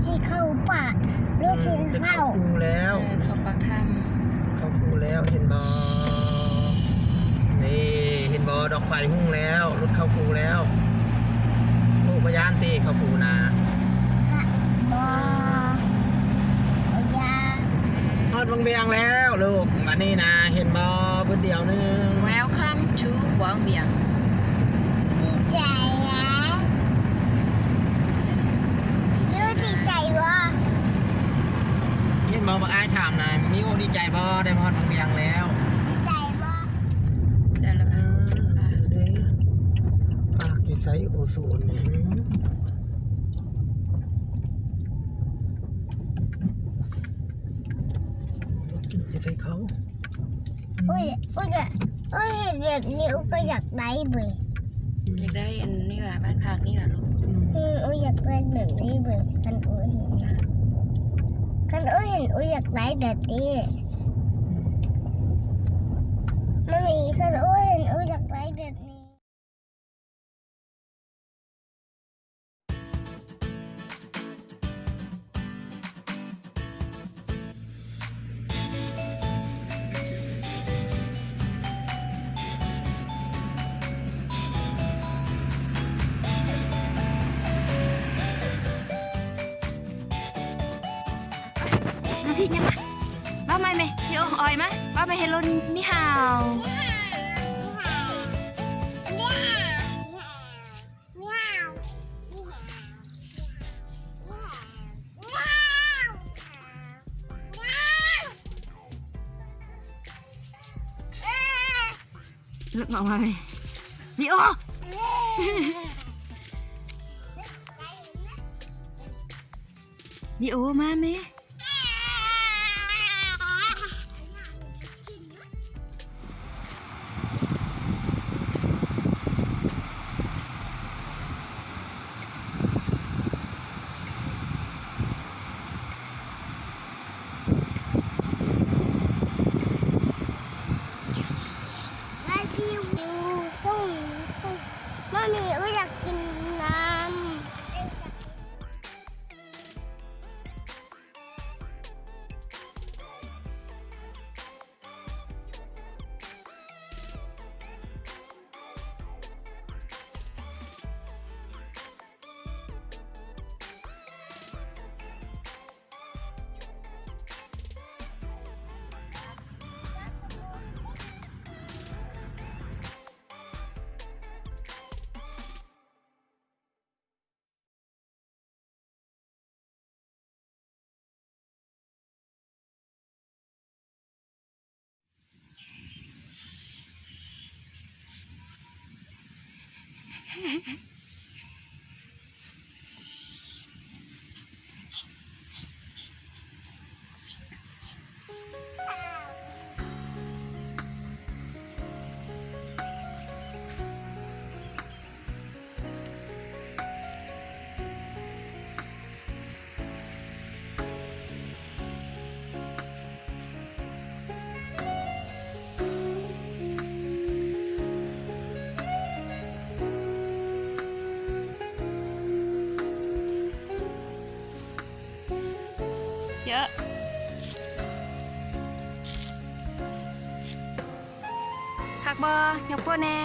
ชีเข้าป่ารถชีเข้าภูแล้วเข้าปากถ้ำเข้าภูแล้วเห็นบอนี่เห็นบอดอกไฟหุ้งแล้วรถเข้าภูแล้วลูกพยานตีเข้าภูนาค่ะบอยาฮอดวังเบียงแล้วลูกมานี่นะเห็นบอเพื่อเดียวนึง Welcome to วังเบียงดีใจนะรู้ดีใจวะเห็นบอมาอ้ายถามนะมิวดีใจบอได้ฮอดวังเบียงแล้วดีใจวะได้แล้วค่ะปากอยู่ไซโอโซนกินใส่เขาอุ้ยเห็นแบบนี้อุ้ยก็อยากได้เว้ยอยากได้อันนี้ว่ะบ้านพักนี่ว่ะลูกอุ้ยอยากได้แบบนี้เว้ยคันอุ้ยเห็นนะคันอุ้ยเห็นอุ้ยอยากได้แบบนี้ไม่มีคันอุ้ยเห็นอุ้ยอยากได้แบบนี้พี่ยังไงบ้าไม่ไหมพี่โอ้อยไหมบ้าไม่เฮโลนี่ฮาวลึกออกมาไหมพี่โอ้พี่โอ้มาไหมมามีอุ้ยอยากกินน้ำเยอะคักบอยกโป้แน่